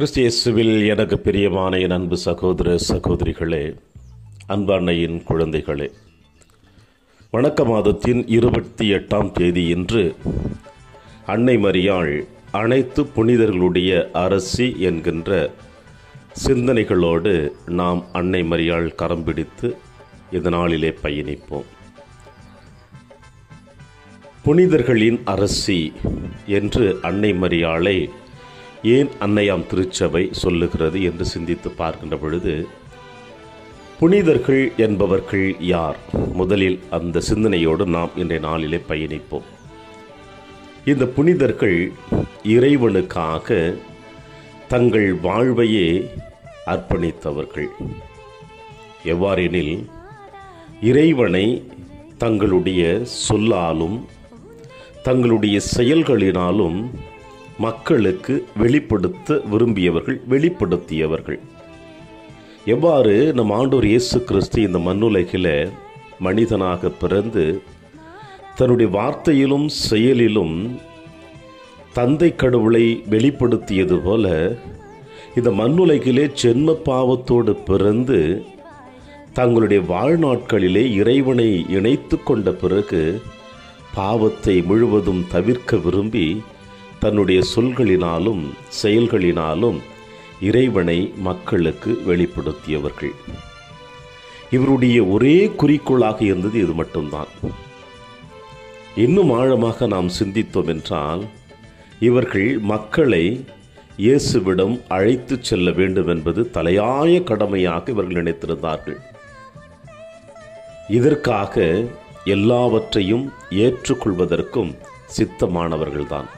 கிறிஸ்து இயேசுவில் எனக்கு பிரியமான என் அன்பு சகோதர சகோதரிகளே, அன்பன்னையின் குழந்தைகளே, வணக்க மாதத்தின் 28ஆம் தேதி இன்று அன்னை மரியாள் அனைத்து புனிதர்களுடைய அரசி என்கின்ற சிந்தனைகளோடு நாம் அன்னை மரியாள் கரம் பிடித்து இந்த நாளிலே பயணிப்போம். புனிதர்களின் அரசி என்று அன்னை மரியாளை ஏன் அன்னையாம் திருச்சபை சொல்லுகிறது என்று சிந்தித்து பார்க்கின்ற பொழுது, புனிதர்கள் என்பவர்கள் யார்? முதலில் அந்த சிந்தனையோடு நாம் இன்றைய நாளிலே பயணிப்போம். இந்த புனிதர்கள் இறைவனுக்காக தங்கள் வாழ்வையே அர்ப்பணித்தவர்கள். எவ்வாறெனில், இறைவனை தங்களுடைய சொல்லாலும் தங்களுடைய செயல்களினாலும் மக்களுக்கு வெளிப்படுத்த விரும்பியவர்கள், வெளிப்படுத்தியவர்கள். எவ்வாறு நம் ஆண்டவர் இயேசு கிறிஸ்து இந்த மண்ணுலகில் மனிதனாக பிறந்து தன்னுடைய வார்த்தையிலும் செயலிலும் தந்தை கடவுளை வெளிப்படுத்தியது போல, இந்த மண்ணுலகிலே ஜென்ம பாவத்தோடு பிறந்து தங்களுடைய வாழ்நாட்களிலே இறைவனை இணைத்து கொண்ட பிறகு பாவத்தை முழுவதும் தவிர்க்க விரும்பி தன்னுடைய சொல்களினாலும் செயல்களினாலும் இறைவனை மக்களுக்கு வெளிப்படுத்தியவர்கள். இவருடைய ஒரே குறிக்கோளாக இருந்தது இது மட்டும்தான். இன்னும் ஆழமாக நாம் சிந்தித்தோம் என்றால், இவர்கள் மக்களை இயேசுவிடம் அழைத்து செல்ல வேண்டும் என்பது தலையாய கடமையாக இவர்கள் நினைத்திருந்தார்கள். இதற்காக எல்லாவற்றையும் ஏற்றுக்கொள்வதற்கும் சித்தமானவர்கள்தான்.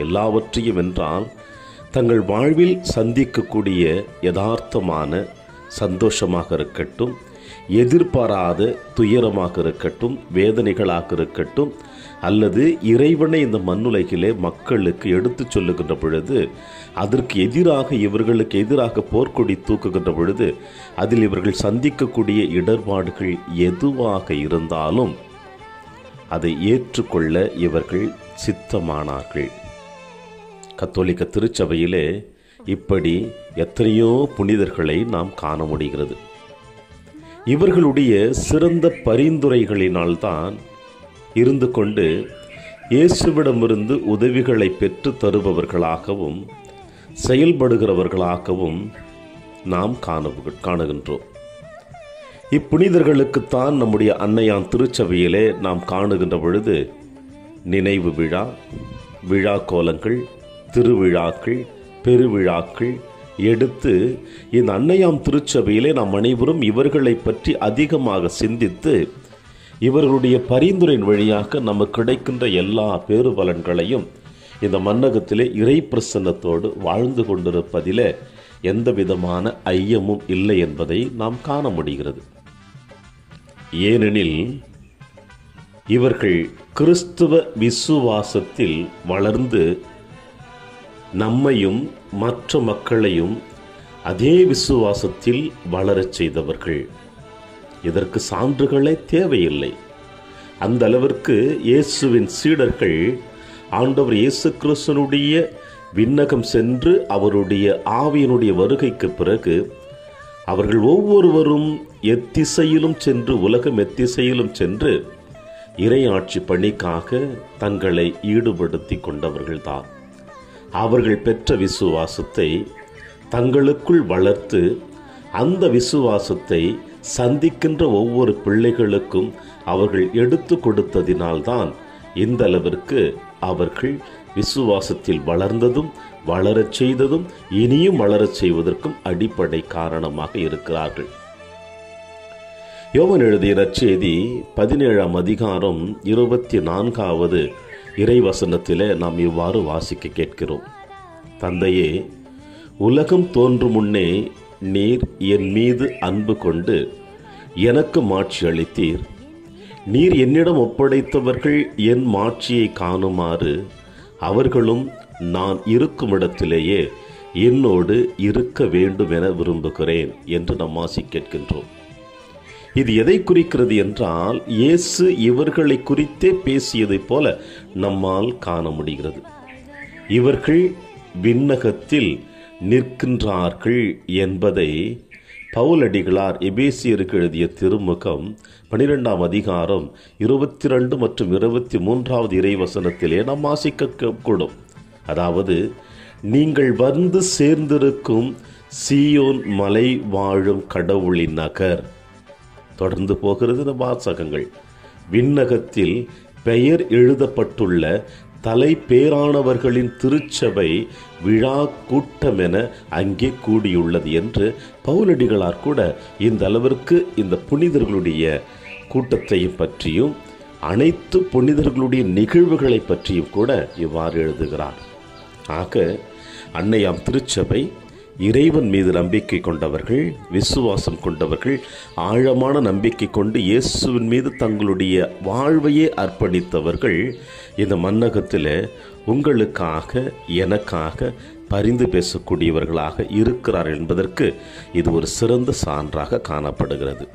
எல்லாவற்றையும் என்றால், தங்கள் வாழ்வில் சந்திக்கக்கூடிய யதார்த்தமான சந்தோஷமாக இருக்கட்டும், எதிர்பாராத துயரமாக இருக்கட்டும், வேதனைகளாக இருக்கட்டும், அல்லது இறைவனை இந்த மண்ணுலகிலே மக்களுக்கு எடுத்து சொல்லுகின்ற பொழுது அதற்கு எதிராக, இவர்களுக்கு எதிராக போர்க்கொடி தூக்குகின்ற பொழுது அதில் இவர்கள் சந்திக்கக்கூடிய இடர்பாடுகள் எதுவாக இருந்தாலும் அதை ஏற்றுக்கொள்ள இவர்கள் சித்தமானார்கள். கத்தோலிக்க திருச்சபையிலே இப்படி எத்தனையோ புனிதர்களை நாம் காண முடிகிறது. இவர்களுடைய சிறந்த பரிந்துரைகளினால்தான் இருந்து கொண்டு இயேசுவிடமிருந்து உதவிகளை பெற்று தருபவர்களாகவும் செயல்படுகிறவர்களாகவும் நாம் காணுகின்றோம். இப்புனிதர்களுக்குத்தான் நம்முடைய அன்னையாம் திருச்சபையிலே நாம் காணுகின்ற பொழுது நினைவு விழா, விழா கோலங்கள், திருவிழாக்கள், பெருவிழாக்கள் எடுத்து இந்த அன்னையாம் திருச்சபையிலே நாம் அனைவரும் இவர்களை பற்றி அதிகமாக சிந்தித்து இவர்களுடைய பரிந்துரையின் வழியாக நமக்கு கிடைக்கின்ற எல்லா பேறு பலன்களையும் இந்த மன்னகத்திலே இறை பிரசன்னத்தோடு வாழ்ந்து கொண்டிருப்பதிலே எந்த விதமான ஐயமும் இல்லை என்பதை நாம் காண முடிகிறது. ஏனெனில், இவர்கள் கிறிஸ்துவ விசுவாசத்தில் வளர்ந்து நம்மையும் மற்ற மக்களையும் அதே விசுவாசத்தில் வளரச் செய்தவர்கள். இதற்கு சான்றுகளே தேவையில்லை. அந்த அளவிற்கு இயேசுவின் சீடர்கள் ஆண்டவர் இயேசு கிறிஸ்துனுடைய விண்ணகம் சென்று அவருடைய ஆவியினுடைய வருகைக்கு பிறகு அவர்கள் ஒவ்வொருவரும் எத்திசையிலும் சென்று, உலகம் எத்திசையிலும் சென்று இறையாட்சி பணிக்காக தங்களை ஈடுபடுத்தி கொண்டவர்கள்தான். அவர்கள் பெற்ற விசுவாசத்தை தங்களுக்குள் வளர்த்து அந்த விசுவாசத்தை சந்திக்கின்ற ஒவ்வொரு பிள்ளைகளுக்கும் அவர்கள் எடுத்து கொடுத்ததினால்தான் இந்த அளவிற்கு அவர்கள் விசுவாசத்தில் வளர்ந்ததும் வளரச் செய்ததும் இனியும் வளரச் செய்வதற்கும் அடிப்படை காரணமாக இருக்கிறார்கள். யோவான் எழுதிய நற்செய்தி 17ஆம் அதிகாரம் 24வது இறைவசனத்திலே நாம் இவ்வாறு வாசிக்க கேட்கிறோம். தந்தையே, உலகம் தோன்றும் முன்னே நீர் என் மீது அன்பு கொண்டு எனக்கு மாட்சி அளித்தீர். நீர் என்னிடம் ஒப்படைத்தவர்கள் என் மாட்சியை காணுமாறு அவர்களும் நான் இருக்கும் இடத்திலேயே என்னோடு இருக்க வேண்டும் என விரும்புகிறேன் என்று நாம் வாசிக்க கேட்கின்றோம். இது எதை குறிக்கிறது என்றால், இயேசு இவர்களை குறித்தே பேசியதைப் போல நம்மால் காண முடிகிறது. இவர்கள் விண்ணகத்தில் நிற்கின்றார்கள் என்பதை பவுலடிகளார் எபேசியருக்கு எழுதிய திருமுகம் 12ஆம் அதிகாரம் 22 மற்றும் 23வது இறைவசனத்திலே நாம் வாசிக்க கூடும். அதாவது, நீங்கள் வந்து சேர்ந்திருக்கும் சீயோன் மலை வாழும் கடவுளின் நகர். தொடர்ந்து போகிறது இந்த வாசகங்கள். விண்ணகத்தில் பெயர் எழுதப்பட்டுள்ள தலை பேரானவர்களின் திருச்சபை விழா கூட்டமென அங்கே கூடியுள்ளது என்று பவுலடிகளார் கூட இந்த அளவிற்கு இந்த புனிதர்களுடைய கூட்டத்தையும் பற்றியும் அனைத்து புனிதர்களுடைய நிகழ்வுகளை பற்றியும் கூட இவ்வாறு எழுதுகிறார். ஆக அன்னையாம் திருச்சபை இறைவன் மீது நம்பிக்கை கொண்டவர்கள், விசுவாசம் கொண்டவர்கள், ஆழமான நம்பிக்கை கொண்டு இயேசுவின் மீது தங்களுடைய வாழ்வையே அர்ப்பணித்தவர்கள் இந்த மன்னகத்தில் உங்களுக்காக எனக்காக பரிந்து பேசக்கூடியவர்களாக இருக்கிறார் என்பதற்கு இது ஒரு சிறந்த சான்றாக காணப்படுகிறது.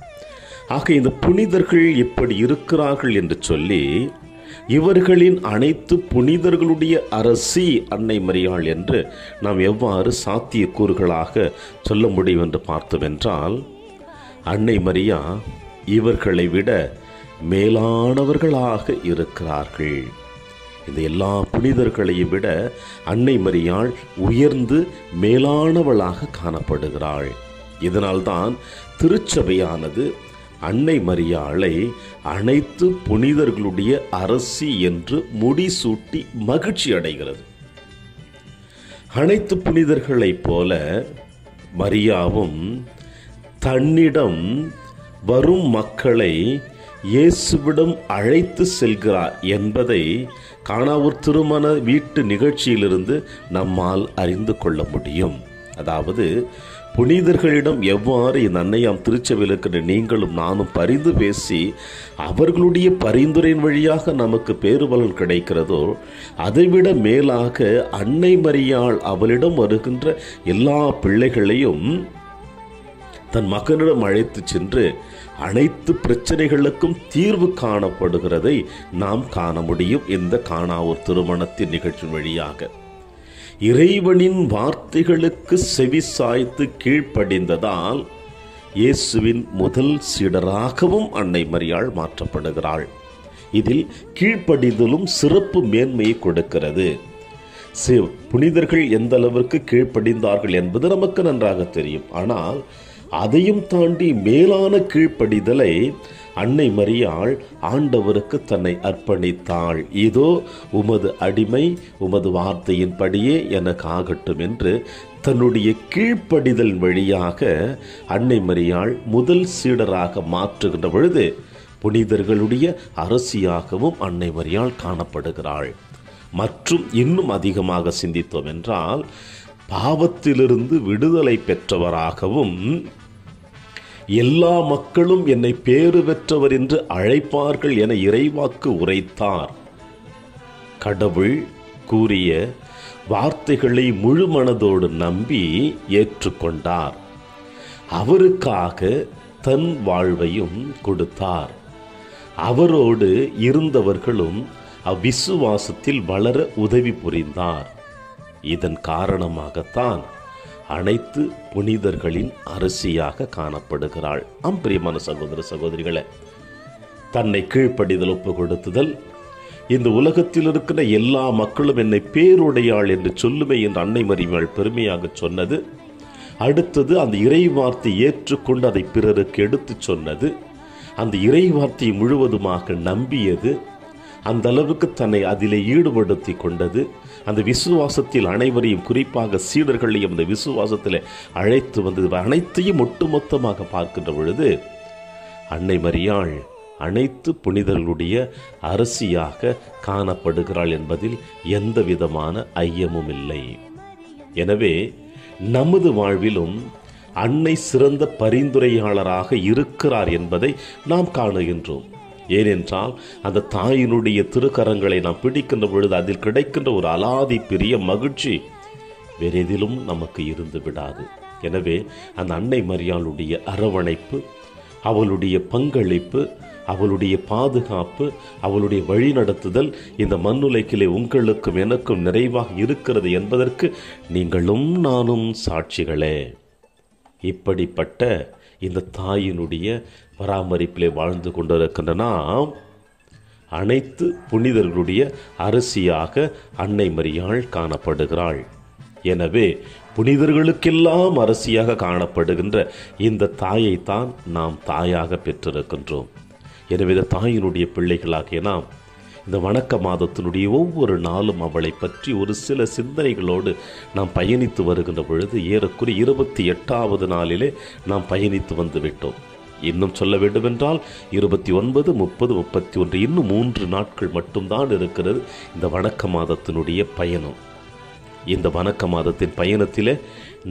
ஆக இந்த புனிதர்கள் இப்படி இருக்கிறார்கள் என்று சொல்லி இவர்களின் அனைத்து புனிதர்களுடைய அரசி அன்னை மரியாள் என்று நாம் எவ்வாறு சாத்தியக்கூறுகளாக சொல்ல முடியும் என்று பார்த்தோம் என்றால், அன்னை மரியா இவர்களை விட மேலானவர்களாக இருக்கிறார்கள். இந்த எல்லா புனிதர்களையும் விட அன்னை மரியாள் உயர்ந்து மேலானவளாக காணப்படுகிறாள். இதனால்தான் திருச்சபையானது அன்னை மரியாளை அனைத்து புனிதர்களுடைய அரசி என்று முடிசூட்டி மகிழ்ச்சி அடைகிறது. அனைத்து புனிதர்களைப் போல மரியாவும் தன்னிடம் வரும் மக்களை இயேசுவிடம் அழைத்து செல்கிறார் என்பதை கானாவூர் திருமண வீட்டு நிகழ்ச்சியிலிருந்து நம்மால் அறிந்து கொள்ள முடியும். அதாவது, புனிதர்களிடம் எவ்வாறு இந்த அன்னையாம் திருச்சபையில் இருக்கிற நீங்களும் நானும் பரிந்து பேசி அவர்களுடைய பரிந்துரையின் வழியாக நமக்கு பேறுபலன் கிடைக்கிறதோ, அதைவிட மேலாக அன்னை மரியாள் அவளிடம் வருகின்ற எல்லா பிள்ளைகளையும் தன் மகனிடம் அழைத்து சென்று அனைத்து பிரச்சனைகளுக்கும் தீர்வு காணப்படுகிறதை நாம் காண முடியும் இந்த கானாவூர் திருமணத்தின் நிகழ்ச்சி வழியாக. இறைவனின் வார்த்தைகளுக்கு செவி சாய்த்து கீழ்ப்படிந்ததால் இயேசுவின் முதல் சீடராகவும் அன்னை மரியாள் மாற்றப்படுகிறாள். இதில் கீழ்ப்படிதலும் சிறப்பு மேன்மையை கொடுக்கிறது. புனிதர்கள் எந்த அளவிற்கு கீழ்ப்படிந்தார்கள் என்பது நமக்கு நன்றாக தெரியும். ஆனால் அதையும் தாண்டி மேலான கீழ்ப்படிதலை அன்னை மரியாள் ஆண்டவருக்கு தன்னை அர்ப்பணித்தாள். இதோ உமது அடிமை, உமது வார்த்தையின்படியே எனக்கு ஆகட்டும் என்று தன்னுடைய கீழ்ப்படிதல் வழியாக அன்னை மரியாள் முதல் சீடராக மாற்றுகின்ற பொழுது புனிதர்களுடைய அரசியாகவும் அன்னை மரியாள் காணப்படுகிறாள். மற்றும் இன்னும் அதிகமாக சிந்தித்தோம் என்றால், பாவத்திலிருந்து விடுதலை பெற்றவராகவும் எல்லா மக்களும் என்னை பேறு பெற்றவர் என்று அழைப்பார்கள் என இறைவாக்கு உரைத்தார். கடவுள் கூறிய வார்த்தைகளை முழு மனதோடு நம்பி ஏற்றுக்கொண்டார். அவருக்காக தன் வாழ்வையும் கொடுத்தார். அவரோடு இருந்தவர்களும் அவ்விசுவாசத்தில் வளர உதவி புரிந்தார். இதன் காரணமாகத்தான் அனைத்து புனிதர்களின் அரசியாக காணப்படுகிறாள். பிரியமான சகோதர சகோதரிகளே, தன்னை கீழ்ப்படிதல் ஒப்பு கொடுத்துதல், இந்த உலகத்தில் இருக்கிற எல்லா மக்களும் என்னை பேருடையாள் என்று சொல்லுமே என்று அன்னை மரியாள் பெருமையாக சொன்னது. அடுத்தது அந்த இறை வார்த்தை ஏற்றுக்கொண்டு அதை பிறருக்கு எடுத்து சொன்னது. அந்த இறை வார்த்தையை முழுவதுமாக நம்பியது. அந்த அளவுக்கு தன்னை அதிலே ஈடுபடுத்தி கொண்டது. அந்த விசுவாசத்தில் அனைவரையும், குறிப்பாக சீடர்களையும் அந்த விசுவாசத்தில் அழைத்து வந்தது. அனைத்தையும் ஒட்டுமொத்தமாக பார்க்கின்ற பொழுது அன்னை மரியாள் அனைத்து புனிதர்களுடைய அரசியாக காணப்படுகிறாள் என்பதில் எந்த விதமான ஐயமும் இல்லை. எனவே நமது வாழ்விலும் அன்னை சிறந்த பரிந்துரையாளராக இருக்கிறார் என்பதை நாம் காணுகின்றோம். ஏனென்றால் அந்த தாயினுடைய திருக்கரங்களை நாம் பிடிக்கின்ற பொழுது அதில் கிடைக்கின்ற ஒரு அலாதி பெரிய மகிழ்ச்சி வேறெதிலும் நமக்கு இருந்து விடாது. எனவே அந்த அன்னை மரியாளுடைய அரவணைப்பு, அவளுடைய பங்களிப்பு அவளுடைய பாதுகாப்பு, அவளுடைய வழிநடத்துதல் இந்த மண்ணுலகிலே உங்களுக்கும் எனக்கும் நிறைவாக இருக்கிறது என்பதற்கு நீங்களும் நானும் சாட்சிகளே. இப்படிப்பட்ட இந்த தாயினுடைய பராமரிப்பிலே வாழ்ந்து கொண்டிருக்கின்ற நாம் அனைத்து புனிதர்களுடைய அரசியாக அன்னை மரியாள் காணப்படுகிறாள். எனவே புனிதர்களுக்கெல்லாம் அரசியாக காணப்படுகின்ற இந்த தாயைத்தான் நாம் தாயாக பெற்றிருக்கின்றோம். எனவே இந்த தாயினுடைய பிள்ளைகளாகிய நாம் இந்த வணக்க மாதத்தினுடைய ஒவ்வொரு நாளும் அவளை பற்றி ஒரு சில சிந்தனைகளோடு நாம் பயணித்து வருகின்ற பொழுது ஏறக்குறைய 28வது நாளிலே நாம் பயணித்து வந்து விட்டோம். இன்னும் சொல்ல வேண்டுமென்றால் 29, 30, 31 இன்னும் 3 நாட்கள் மட்டும்தான் இருக்கிறது இந்த வணக்க மாதத்தினுடைய பயணம். இந்த வணக்க மாதத்தின் பயணத்திலே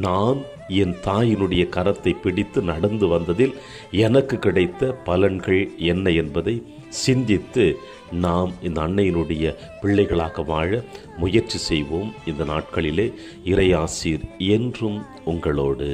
நான் என் தாயினுடைய கரத்தை பிடித்து நடந்து வந்ததில் எனக்கு கிடைத்த பலன்கள் என்ன என்பதை சிந்தித்து நாம் இந்த அன்னையினுடைய பிள்ளைகளாக வாழ முயற்சி செய்வோம். இந்த நாட்களிலே இறை ஆசீர் என்றும் உங்களோடு.